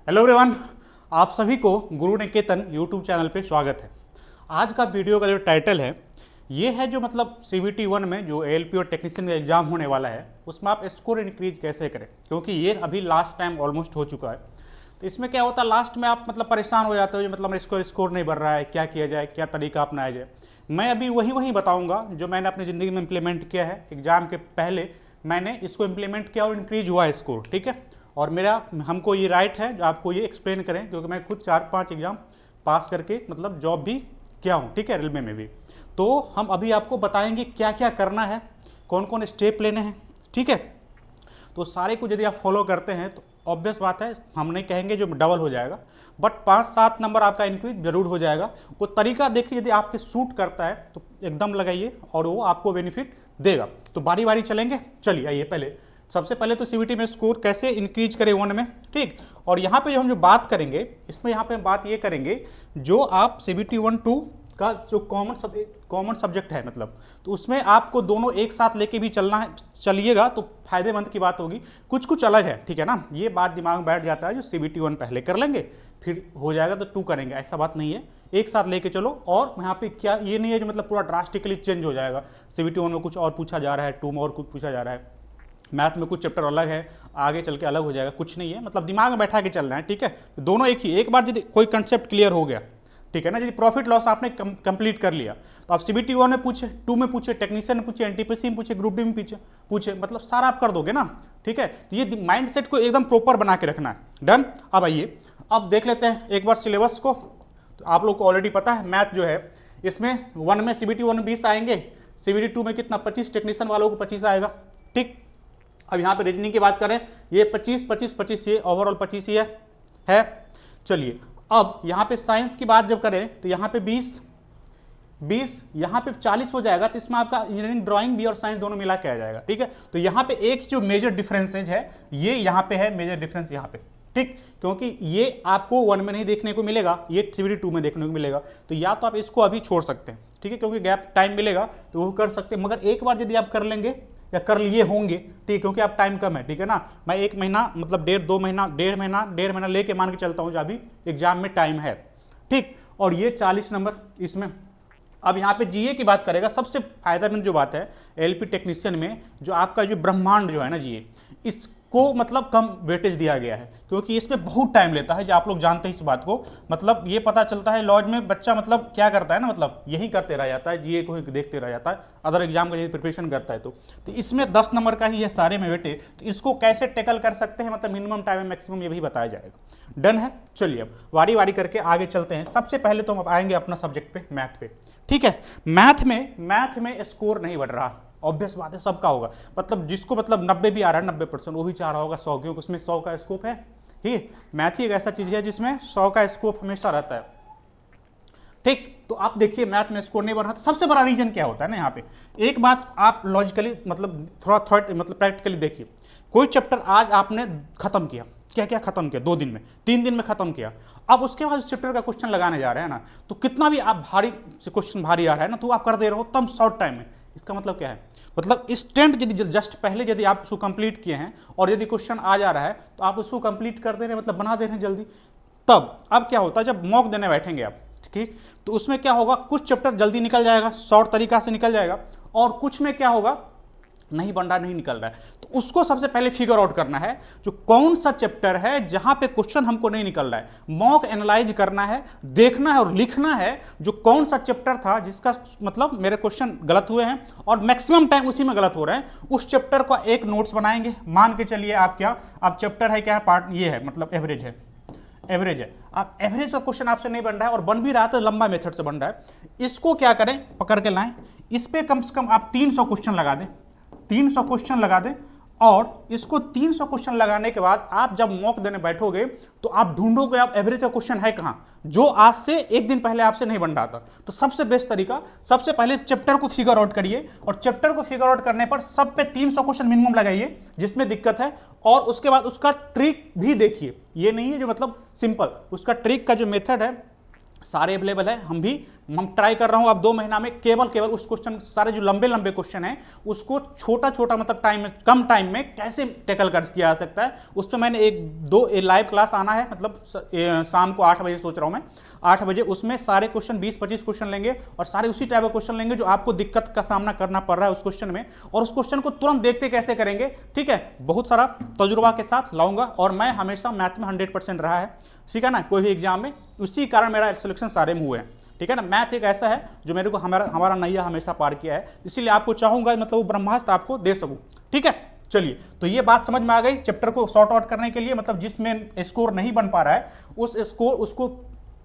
Hello everyone, आप सभी को गुरु निकेतन यूट्यूब चैनल पे स्वागत है। आज का वीडियो का जो टाइटल है ये है जो मतलब CBT 1 में जो ALP और टेक्नीशियन का एग्जाम होने वाला है उसमें आप स्कोर इंक्रीज कैसे करें, क्योंकि ये अभी लास्ट टाइम ऑलमोस्ट हो चुका है। तो इसमें क्या होता है, लास्ट में आप मतलब परेशान हो जाते हो, मतलब इसको स्कोर नहीं बढ़ रहा है, क्या किया जाए, क्या तरीका अपनाया जाए। मैं अभी वही बताऊँगा जो मैंने अपनी ज़िंदगी में इम्प्लीमेंट किया है। एग्जाम के पहले मैंने इसको इम्प्लीमेंट किया और इंक्रीज हुआ है स्कोर, ठीक है। और मेरा हमको ये राइट है जो आपको ये एक्सप्लेन करें, क्योंकि मैं खुद 4-5 एग्जाम पास करके मतलब जॉब भी किया हूँ, ठीक है, रेलवे में भी। तो हम अभी आपको बताएंगे क्या क्या करना है, कौन कौन स्टेप लेने हैं, ठीक है। तो सारे को यदि आप फॉलो करते हैं तो ऑब्वियस बात है, हम नहीं कहेंगे जो डबल हो जाएगा, बट 5-7 नंबर आपका इंक्रीज जरूर हो जाएगा। वो तरीका देखिए, यदि आप पे सूट करता है तो एकदम लगाइए और वो आपको बेनिफिट देगा। तो बारी बारी चलेंगे, चलिए आइए। पहले सबसे पहले तो CBT में स्कोर कैसे इंक्रीज करें 1 में, ठीक। और यहाँ पे जो हम बात करेंगे, इसमें यहाँ पे हम बात ये करेंगे जो आप CBT 1-2 का जो कॉमन सब्जेक्ट है, मतलब तो उसमें आपको दोनों एक साथ लेके भी चलना है, चलिएगा तो फायदेमंद की बात होगी। कुछ कुछ अलग है, ठीक है ना। ये बात दिमाग में बैठ जाता है जो CBT 1 पहले कर लेंगे फिर हो जाएगा तो 2 करेंगे, ऐसा बात नहीं है। एक साथ लेके चलो। और यहाँ पे क्या ये नहीं है जो मतलब पूरा ड्रास्टिकली चेंज हो जाएगा। CBT 1 में कुछ और पूछा जा रहा है, 2 में और कुछ पूछा जा रहा है, मैथ में कुछ चैप्टर अलग है, आगे चल के अलग हो जाएगा, कुछ नहीं है। मतलब दिमाग में बैठा के चलना है, ठीक है। तो दोनों एक ही, एक बार यदि कोई कंसेप्ट क्लियर हो गया, ठीक है ना, यदि प्रॉफिट लॉस आपने कंप्लीट कर लिया तो आप CBT 1 में पूछे, 2 में पूछे, टेक्नीशियन में पूछे, NTPC में पूछे, ग्रुप डी में पूछे, मतलब सारा आप कर दोगे ना, ठीक है। तो ये माइंड सेट को एकदम प्रॉपर बना के रखना है। डन। अब आइए, अब देख लेते हैं एक बार सिलेबस को। तो आप लोग को ऑलरेडी पता है, मैथ जो है इसमें 1 में CBT 1 में 20 आएंगे, CBT 2 में कितना 25, टेक्नीशियन वालों को 25 आएगा, ठीक। अब यहाँ पे रीजनिंग की बात करें, ये 25 ये ओवरऑल 25 ही है। चलिए, अब यहाँ पे साइंस की बात जब करें तो यहाँ पे 20 यहाँ पे 40 हो जाएगा। तो इसमें आपका इंजीनियरिंग ड्राइंग भी और साइंस दोनों मिला के आ जाएगा, ठीक है। तो यहाँ पे एक जो मेजर डिफरेंसेज है ये यहाँ पे है, मेजर डिफरेंस यहाँ पे, ठीक। क्योंकि ये आपको 1 में नहीं देखने को मिलेगा, ये CBT 2 में देखने को मिलेगा। तो या तो आप इसको अभी छोड़ सकते हैं, ठीक है, क्योंकि गैप टाइम मिलेगा तो वो कर सकते हैं। मगर एक बार यदि आप कर लेंगे या कर लिए होंगे, ठीक, क्योंकि आप टाइम कम है, ठीक है ना। मैं 1 महीना मतलब 1.5 महीना लेके मान के चलता हूँ जो अभी एग्जाम में टाइम है, ठीक। और ये 40 नंबर इसमें। अब यहाँ पे GA की बात करेगा, सबसे फायदेमंद जो बात है LP टेक्नीशियन में, जो आपका जो ब्रह्मांड जो है ना GA, इसको मतलब कम वेटेज दिया गया है, क्योंकि इसमें बहुत टाइम लेता है, जो आप लोग जानते हैं इस बात को। मतलब ये पता चलता है लॉज में बच्चा मतलब क्या करता है ना, मतलब यही करते रह जाता है, GA को ही देखते रह जाता है, अदर एग्जाम का यदि प्रिपरेशन करता है तो इसमें 10 नंबर का ही है सारे में वेटेज। तो इसको कैसे टैकल कर सकते हैं, मतलब मिनिमम टाइम में मैक्सिमम, ये भी बताया जाएगा। डन है। चलिए अब वारी वारी करके आगे चलते हैं। सबसे पहले तो हम आएंगे अपना सब्जेक्ट पे, मैथ पे, ठीक है। मैथ में स्कोर नहीं बढ़ रहा, ऑब्वियस बात है, सबका होगा। मतलब जिसको मतलब 90 भी आ रहा है, 90%, वो भी चाह रहा होगा 100, क्योंकि उसमें 100 का स्कोप है ही। मैथ ही एक ऐसा चीज है जिसमें 100 का स्कोप हमेशा रहता है, ठीक। तो आप देखिए मैथ में स्कोर नहीं बढ़ रहा, तो सबसे बड़ा रीजन क्या होता है ना। यहाँ पे एक बात आप लॉजिकली मतलब थोड़ा मतलब प्रैक्टिकली देखिए। कोई चैप्टर आज आपने खत्म किया, क्या खत्म किया 2 दिन में, 3 दिन में खत्म किया। अब उसके बाद उस चैप्टर का क्वेश्चन लगाने जा रहे हैं ना, तो कितना भी आप भारी से क्वेश्चन भारी आ रहा है ना, तो आप कर दे रहे हो तब शॉर्ट टाइम में। इसका मतलब क्या है, मतलब इंस्टेंट यदि जस्ट पहले यदि आप उसको कंप्लीट किए हैं और यदि क्वेश्चन आ जा रहा है तो आप उसको कंप्लीट कर दे रहे हैं, मतलब बना दे रहे हैं जल्दी। तब अब क्या होता है, जब मॉक देने बैठेंगे आप, ठीक, तो उसमें क्या होगा, कुछ चैप्टर जल्दी निकल जाएगा, शॉर्ट तरीका से निकल जाएगा, और कुछ में क्या होगा, नहीं बन रहा, नहीं निकल रहा है। तो उसको सबसे पहले फिगर आउट करना है जो कौन सा चैप्टर है जहां पे क्वेश्चन हमको नहीं निकल रहा है। मॉक एनालाइज करना है, देखना है और लिखना है जो कौन सा चैप्टर था जिसका मतलब मेरे क्वेश्चन गलत हुए हैं और मैक्सिमम टाइम उसी में गलत हो रहे हैं। उस चैप्टर का एक नोट्स बनाएंगे। मान के चलिए आप क्या, आप चैप्टर है क्या, पार्ट ये है, मतलब एवरेज है, आप एवरेज का क्वेश्चन आपसे नहीं बन रहा है और बन भी रहा है तो लंबा मेथड से बन रहा है। इसको क्या करें, पकड़ के लाएं, इस पे कम से कम आप 300 क्वेश्चन लगा दें, 300 क्वेश्चन लगा दें। और इसको 300 क्वेश्चन लगाने के बाद आप जब मॉक देने बैठोगे तो आप ढूंढोगे आप एवरेज का क्वेश्चन है कहां, जो आज से 1 दिन पहले आपसे नहीं बन रहा था। तो सबसे बेस्ट तरीका, सबसे पहले चैप्टर को फिगर आउट करिए, और चैप्टर को फिगर आउट करने पर सब पे 300 क्वेश्चन मिनिमम लगाइए जिसमें दिक्कत है, और उसके बाद उसका ट्रिक भी देखिए। ये नहीं है जो मतलब सिंपल, उसका ट्रिक का जो मेथड है सारे अवेलेबल है। हम ट्राई कर रहा हूँ अब 2 महीना में केवल उस क्वेश्चन, सारे जो लंबे लंबे क्वेश्चन हैं उसको छोटा छोटा मतलब टाइम में, कम टाइम में कैसे टैकल कर किया जा सकता है, उस पर मैंने एक लाइव क्लास आना है, मतलब शाम को 8 बजे सोच रहा हूँ मैं, 8 बजे। उसमें सारे क्वेश्चन 20-25 क्वेश्चन लेंगे और सारे उसी टाइप के क्वेश्चन लेंगे जो आपको दिक्कत का सामना करना पड़ रहा है उस क्वेश्चन में, और उस क्वेश्चन को तुरंत देखते कैसे करेंगे, ठीक है, बहुत सारा तजुर्बा के साथ लाऊंगा। और मैं हमेशा मैथ में 100% रहा है, ठीक है ना, कोई भी एग्जाम में, उसी कारण मेरा सिलेक्शन सारे में हुए हैं, ठीक है ना। मैथ एक ऐसा है जो मेरे को हमारा नैया हमेशा पार किया है, इसीलिए आपको चाहूंगा मतलब वो ब्रह्मास्त्र आपको दे सकूं, ठीक है। चलिए, तो ये बात समझ में आ गई। चैप्टर को सॉर्ट आउट करने के लिए, मतलब जिसमें स्कोर नहीं बन पा रहा है उस स्कोर उसको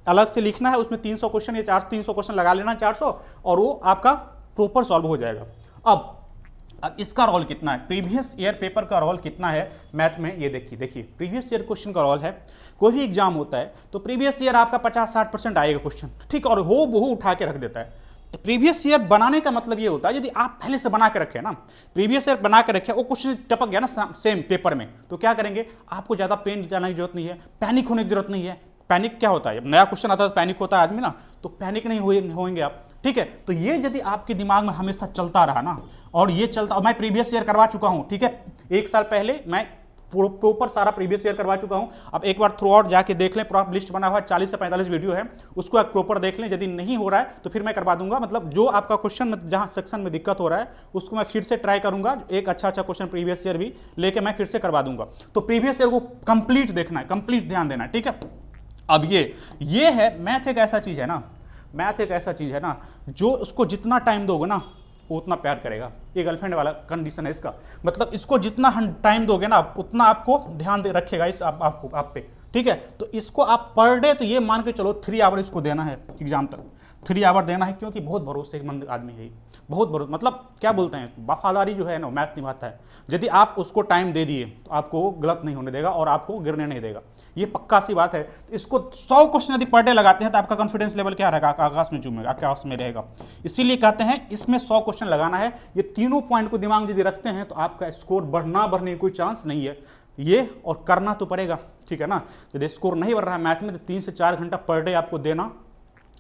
अलग से लिखना है, उसमें 300 क्वेश्चन या 300 क्वेश्चन लगा लेना, 400, और वो आपका प्रॉपर सॉल्व हो जाएगा। अब इसका रोल कितना है, प्रीवियस ईयर पेपर का रोल कितना है मैथ में, ये देखिए प्रीवियस ईयर क्वेश्चन का रोल है। कोई भी एग्जाम होता है तो प्रीवियस ईयर आपका 50-60% आएगा क्वेश्चन, ठीक, और हो बहु उठा के रख देता है। तो प्रीवियस ईयर बनाने का मतलब ये होता है, यदि आप पहले से बना के रखे ना, प्रीवियस ईयर बना के रखे, वो क्वेश्चन टपक गया ना सेम पेपर में, तो क्या करेंगे, आपको ज़्यादा पेन जाने की जरूरत नहीं है, पैनिक होने की जरूरत नहीं है। पैनिक क्या होता है, जब नया क्वेश्चन आता है तो पैनिक होता है आदमी ना, तो पैनिक नहीं होंगे आप, ठीक है। तो ये यदि आपके दिमाग में हमेशा चलता रहा ना, और ये चलता, और मैं प्रीवियस ईयर करवा चुका हूँ, ठीक है, 1 साल पहले मैं प्रॉपर सारा प्रीवियस ईयर करवा चुका हूँ। अब एक बार थ्रू आउट जाके देख लें, प्रॉपर लिस्ट बना हुआ है, 40 से 45 वीडियो है, उसको एक प्रॉपर देख लें। यदि नहीं हो रहा है तो फिर मैं करवा दूंगा, मतलब जो आपका क्वेश्चन जहाँ सेक्शन में दिक्कत हो रहा है उसको मैं फिर से ट्राई करूंगा, एक अच्छा क्वेश्चन प्रीवियस ईयर भी लेके मैं फिर से करवा दूंगा। तो प्रीवियस ईयर को कंप्लीट देखना है, कंप्लीट ध्यान देना है, ठीक है। अब ये है मैथ, एक ऐसा चीज़ है ना, मैथ एक ऐसा चीज़ है ना, जो उसको जितना टाइम दोगे ना वो उतना प्यार करेगा। ये गर्लफ्रेंड वाला कंडीशन है इसका, मतलब इसको जितना टाइम दोगे ना उतना आपको ध्यान दे रखेगा इस आप पे, ठीक है। तो इसको आप पर डे, तो ये मान के चलो 3 आवर इसको देना है एग्जाम तक, 3 आवर देना है, क्योंकि बहुत भरोसेमंद आदमी है, बहुत भरोसे, मतलब क्या बोलते हैं, वफादारी जो है ना मैथ निभाता है। यदि आप उसको टाइम दे दिए तो आपको वो गलत नहीं होने देगा और आपको गिरने नहीं देगा, ये पक्का सी बात है। तो इसको 100 क्वेश्चन यदि पर डे लगाते हैं तो आपका कॉन्फिडेंस लेवल क्या रहेगा, आकाश में चूमेगा, आकाश में रहेगा। इसीलिए कहते हैं इसमें 100 क्वेश्चन लगाना है। ये तीनों पॉइंट को दिमाग में यदि रखते हैं तो आपका स्कोर बढ़ने की कोई चांस नहीं है, ये और करना तो पड़ेगा, ठीक है ना। यदि स्कोर नहीं बढ़ रहा है मैथ में तो 3 से 4 घंटा पर डे आपको देना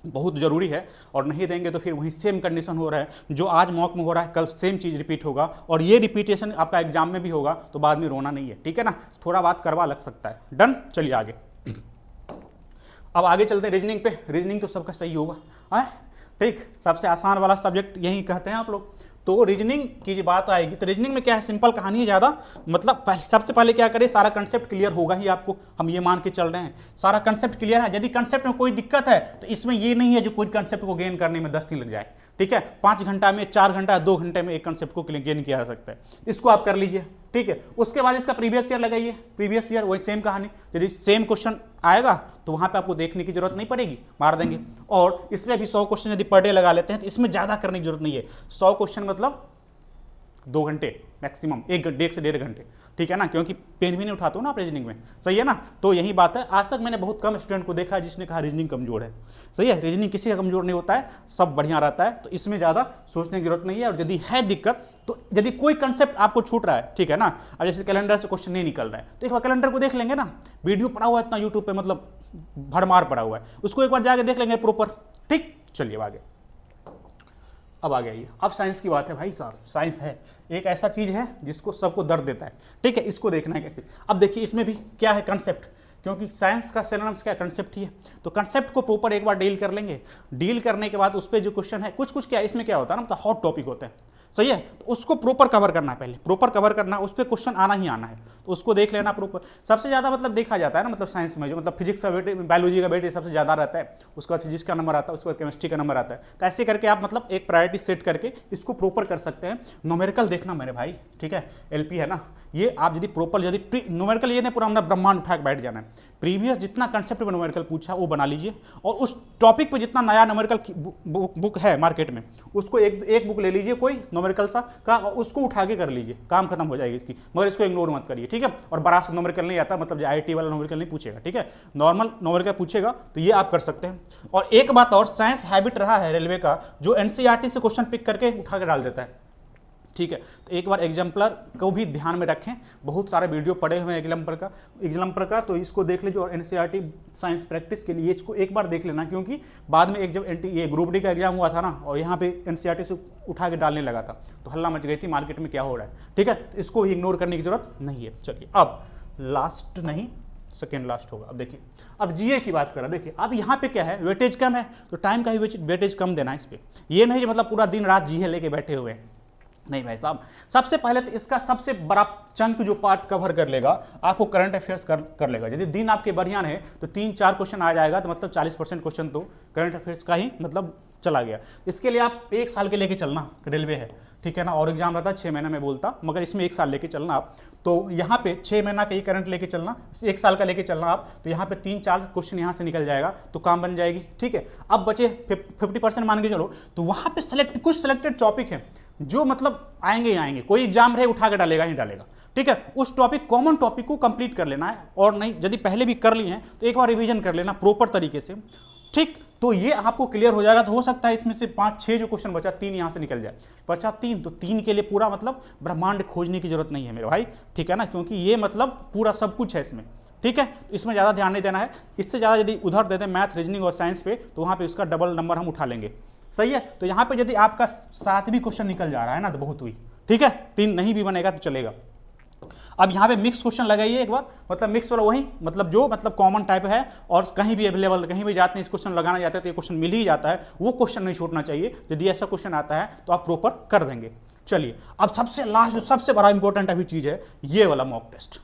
बहुत ज़रूरी है, और नहीं देंगे तो फिर वहीं सेम कंडीशन हो रहा है, जो आज मॉक में हो रहा है कल सेम चीज़ रिपीट होगा, और ये रिपीटेशन आपका एग्जाम में भी होगा, तो बाद में रोना नहीं है, ठीक है ना। थोड़ा बात करवा लग सकता है, डन। चलिए आगे, अब आगे चलते हैं रीजनिंग पे। रीजनिंग तो सबका सही होगा, है ठीक, सबसे आसान वाला सब्जेक्ट यही कहते हैं आप लोग। तो रीजनिंग की जो बात आएगी तो रीजनिंग में क्या है, सिंपल कहानी है ज़्यादा, मतलब सबसे पहले क्या करें, सारा कंसेप्ट क्लियर होगा ही आपको, हम ये मान के चल रहे हैं सारा कंसेप्ट क्लियर है। यदि कंसेप्ट में कोई दिक्कत है तो इसमें ये नहीं है जो कोई कंसेप्ट को गेन करने में 10 दिन लग जाए, ठीक है। 5 घंटा में, 4 घंटा, 2 घंटे में एक कंसेप्ट को गेन किया जा सकता है, इसको आप कर लीजिए, ठीक है। उसके बाद इसका प्रीवियस ईयर लगाइए, प्रीवियस ईयर वही सेम कहानी, यदि सेम क्वेश्चन आएगा तो वहां पे आपको देखने की जरूरत नहीं पड़ेगी, मार देंगे। और इसमें भी 100 क्वेश्चन यदि पर डे लगा लेते हैं तो इसमें ज़्यादा करने की जरूरत नहीं है, 100 क्वेश्चन मतलब 2 घंटे मैक्सिमम, 1 से 1.5 घंटे, ठीक है ना, क्योंकि पेन भी नहीं उठाते हो ना आप रीजनिंग में, सही है ना। तो यही बात है, आज तक मैंने बहुत कम स्टूडेंट को देखा है जिसने कहा रीजनिंग कमजोर है, सही है। रीजनिंग किसी का कमजोर नहीं होता है, सब बढ़िया रहता है, तो इसमें ज़्यादा सोचने की जरूरत नहीं है। और यदि है दिक्कत, तो यदि कोई कंसेप्ट आपको छूट रहा है, ठीक है ना, अब जैसे कैलेंडर से क्वेश्चन नहीं निकल रहा है तो एक बार कैलेंडर को देख लेंगे ना, वीडियो पड़ा हुआ है इतना यूट्यूब पर, मतलब भरमार पड़ा हुआ है, उसको एक बार जाके देख लेंगे प्रॉपर, ठीक। चलिए आगे, अब आ गया ये, अब साइंस की बात है भाई साहब। साइंस है एक ऐसा चीज़ है जिसको सबको दर्द देता है, ठीक है, इसको देखना है कैसे। अब देखिए इसमें भी क्या है, कंसेप्ट, क्योंकि साइंस का सिनोनिम्स क्या, कंसेप्ट ही है। तो कंसेप्ट को प्रॉपर एक बार डील कर लेंगे, डील करने के बाद उस पर जो क्वेश्चन है, कुछ क्या इसमें क्या होता है ना, मतलब हॉट टॉपिक होता है, सही है, तो उसको प्रॉपर कवर करना है, पहले प्रॉपर कवर करना, उस पर क्वेश्चन आना ही आना है, तो उसको देख लेना प्रॉपर। सबसे ज़्यादा मतलब देखा जाता है ना, मतलब साइंस में जो मतलब फिजिक्स का वेटेज, बायोलॉजी का वेटेज सबसे ज़्यादा रहता है, उसके बाद फिजिक्स का नंबर आता है, उसके बाद केमिस्ट्री का नंबर आता है। तो ऐसे करके आप मतलब एक प्रायोरिटी सेट करके इसको प्रॉपर कर सकते हैं। न्यूमेरिकल देखना मेरे भाई, ठीक है, एलपी है ना, ये आप यदि प्रॉपर, यदि न्यूमेरिकल ये नहीं पूरा हमने ब्रह्मांड उठा के बैठ जाना है, प्रीवियस जितना कंसेप्ट में न्यूमेरिकल पूछा वो बना लीजिए, और उस टॉपिक पे जितना नया न्यूमेरिकल बुक है मार्केट में उसको एक बुक ले लीजिए कोई न्यूमेरिकल सा का, उसको उठा के कर लीजिए, काम खत्म हो जाएगी इसकी, मगर इसको इग्नोर मत करिए, ठीक है। और बड़ा सा न्यूमेरिकल नहीं आता, मतलब आईटी वाला न्यूमेरिकल नहीं पूछेगा, ठीक है, नॉर्मल न्यूमेरिकल पूछेगा, तो ये आप कर सकते हैं। और एक बात और, साइंस हैबिट रहा है रेलवे का, जो एनसीईआरटी से क्वेश्चन पिक करके उठा के डाल देता है, ठीक है। तो एक बार एग्जाम्पलर को भी ध्यान में रखें, बहुत सारे वीडियो पड़े हुए हैं एग्जाम्पलर का, तो इसको देख लीजिए। और एनसीईआरटी साइंस प्रैक्टिस के लिए इसको एक बार देख लेना, क्योंकि बाद में एक जब ये ग्रुप डी का एग्जाम हुआ था ना, और यहाँ पे एनसीईआरटी से उठा के डालने लगा था, तो हल्ला मच गई थी मार्केट में क्या हो रहा है। ठीक है, तो इसको इग्नोर करने की जरूरत नहीं है। चलिए अब लास्ट नहीं, सेकेंड लास्ट होगा। अब देखिए, अब जीए की बात करें। देखिए अब यहाँ पे क्या है, वेटेज कम है, तो टाइम का ही वेटेज कम देना है इस पर। ये नहीं मतलब पूरा दिन रात जीए लेके बैठे हुए हैं, नहीं भाई साहब। सबसे पहले तो इसका सबसे बड़ा चंक जो पार्ट कवर कर लेगा, आपको करंट अफेयर्स कर लेगा। यदि दिन आपके बढ़िया रहे तो 3-4 क्वेश्चन आ जाएगा, तो मतलब 40% क्वेश्चन तो करंट अफेयर्स का ही मतलब चला गया। इसके लिए आप 1 साल के लेके चलना, रेलवे है, ठीक है ना, और एग्जाम रहता है 6 महीना में बोलता, मगर इसमें 1 साल लेके चलना आप। तो यहाँ पे 6 महीना का ही करंट लेके चलना, 1 साल का लेके चलना आप, तो यहाँ पे 3-4 क्वेश्चन यहाँ से निकल जाएगा, तो काम बन जाएगी। ठीक है, अब बचे 50% मान के चलो, तो वहाँ पे कुछ सिलेक्टेड टॉपिक है जो मतलब आएंगे ही आएंगे, कोई एग्जाम रहे उठा के डालेगा ही डालेगा। ठीक है, उस टॉपिक कॉमन टॉपिक को कंप्लीट कर लेना है, और नहीं यदि पहले भी कर लिए हैं तो एक बार रिवीजन कर लेना प्रॉपर तरीके से। ठीक, तो ये आपको क्लियर हो जाएगा। तो हो सकता है इसमें से 5-6 जो क्वेश्चन बचा, 3 यहाँ से निकल जाए, बचा 3, तो 3 के लिए पूरा मतलब ब्रह्मांड खोजने की जरूरत नहीं है मेरे भाई। ठीक है ना, क्योंकि ये मतलब पूरा सब कुछ है इसमें। ठीक है, तो इसमें ज़्यादा ध्यान नहीं देना है। इससे ज़्यादा यदि उधर दे दें मैथ, रीजनिंग और साइंस पे, तो वहाँ पे उसका डबल नंबर हम उठा लेंगे। सही है, तो यहाँ पे यदि आपका 7 भी क्वेश्चन निकल जा रहा है ना, तो बहुत हुई। ठीक है, 3 नहीं भी बनेगा तो चलेगा। अब यहाँ पे मिक्स क्वेश्चन लगाइए एक बार, मतलब मिक्स वाला वही, मतलब जो मतलब कॉमन टाइप है और कहीं भी अवेलेबल, कहीं भी जाते हैं इस क्वेश्चन लगाना जाता है तो ये क्वेश्चन मिल ही जाता है, वो क्वेश्चन नहीं छूटना चाहिए। यदि ऐसा क्वेश्चन आता है तो आप प्रॉपर कर देंगे। चलिए अब सबसे लास्ट जो सबसे बड़ा इंपॉर्टेंट अभी चीज़ है, ये वाला मॉक टेस्ट।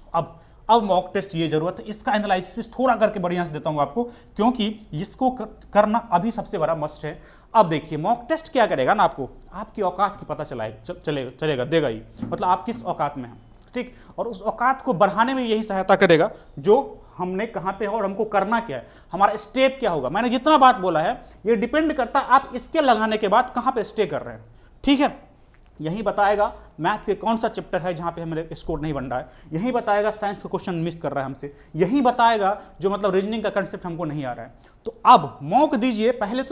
अब मॉक टेस्ट ये जरूरत है, इसका एनालिसिस थोड़ा करके बढ़िया से देता हूँ आपको, क्योंकि इसको करना अभी सबसे बड़ा मस्ट है। अब देखिए मॉक टेस्ट क्या करेगा ना, आपको आपकी औकात की पता चलेगा देगा ही, मतलब आप किस औकात में हैं। ठीक, और उस औकात को बढ़ाने में यही सहायता करेगा जो हमने कहाँ पे है और हमको करना क्या है, हमारा स्टेप क्या होगा। मैंने जितना बात बोला है ये डिपेंड करता है आप इसके लगाने के बाद कहाँ पे स्टे कर रहे हैं। ठीक है, यही बताएगा मैथ के कौन सा चैप्टर है जहाँ पे हमारे स्कोर नहीं बन रहा है, यही बताएगा साइंस का क्वेश्चन मिस कर रहा है हमसे, यही बताएगा जो मतलब रीजनिंग का कंसेप्ट हमको नहीं आ रहा है। तो अब मॉक दीजिए, पहले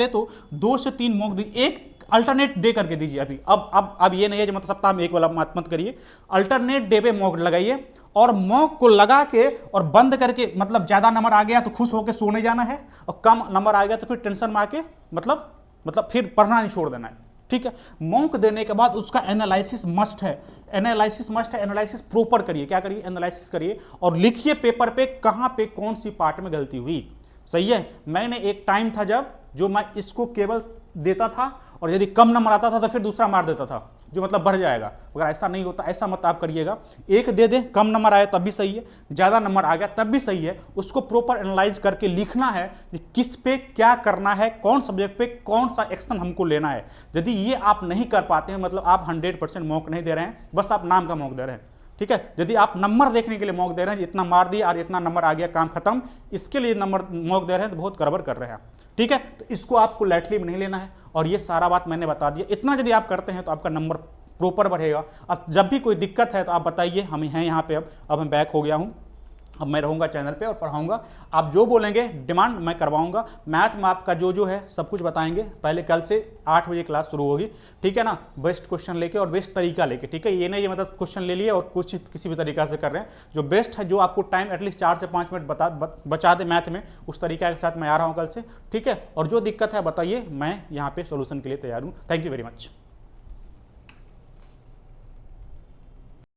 तो 2 से 3 मॉक दीजिए, एक अल्टरनेट डे करके दीजिए अभी। अब ये नहीं है जो मतलब सप्ताह में एक वाला मत करिए, अल्टरनेट डे पे मॉक लगाइए, और मॉक को लगा के और बंद करके, मतलब ज़्यादा नंबर आ गया तो खुश होकर सोने जाना है, और कम नंबर आ गया तो फिर टेंशन में आके मतलब फिर पढ़ना नहीं छोड़ देना है। ठीक है, मॉक देने के बाद उसका एनालिसिस मस्ट है, एनालिसिस प्रॉपर करिए। क्या करिए, एनालिसिस करिए और लिखिए पेपर पे कहाँ पे कौन सी पार्ट में गलती हुई। सही है, मैंने एक टाइम था जब जो मैं इसको केवल देता था, और यदि कम नंबर आता था तो फिर दूसरा मार देता था, जो मतलब बढ़ जाएगा। अगर ऐसा नहीं होता, ऐसा मत आप करिएगा। एक दे दें, कम नंबर आए तब भी सही है, ज़्यादा नंबर आ गया तब भी सही है, उसको प्रॉपर एनालाइज करके लिखना है कि किस पे क्या करना है, कौन सब्जेक्ट पे कौन सा एक्शन हमको लेना है। यदि ये आप नहीं कर पाते हैं, मतलब आप 100% मॉक नहीं दे रहे हैं, बस आप नाम का मॉक दे रहे हैं। ठीक है, यदि आप नंबर देखने के लिए मॉक दे रहे हैं, इतना मार दिया और इतना नंबर आ गया काम खत्म, इसके लिए नंबर मॉक दे रहे हैं तो बहुत गड़बड़ कर रहे हैं। ठीक है, तो इसको आपको लाइटली में नहीं लेना है, और ये सारा बात मैंने बता दिया। इतना यदि आप करते हैं तो आपका नंबर प्रॉपर बढ़ेगा। अब जब भी कोई दिक्कत है तो आप बताइए, हम हैं यहाँ पे। अब मैं बैक हो गया हूँ, अब मैं रहूँगा चैनल पे और पढ़ाऊँगा। आप जो बोलेंगे डिमांड मैं करवाऊँगा। मैथ में आपका जो है सब कुछ बताएंगे। पहले कल से 8 बजे क्लास शुरू होगी। ठीक है ना, बेस्ट क्वेश्चन लेके और बेस्ट तरीका लेके। ठीक है, ये नहीं मतलब क्वेश्चन ले लिए और कुछ किसी भी तरीका से कर रहे हैं। जो बेस्ट है, जो आपको टाइम एटलीस्ट 4 से 5 मिनट बचा दे मैथ में, उस तरीका के साथ मैं आ रहा हूँ कल से। ठीक है, और जो दिक्कत है बताइए, मैं यहाँ पे सोल्यूशन के लिए तैयार हूँ। Thank you very much.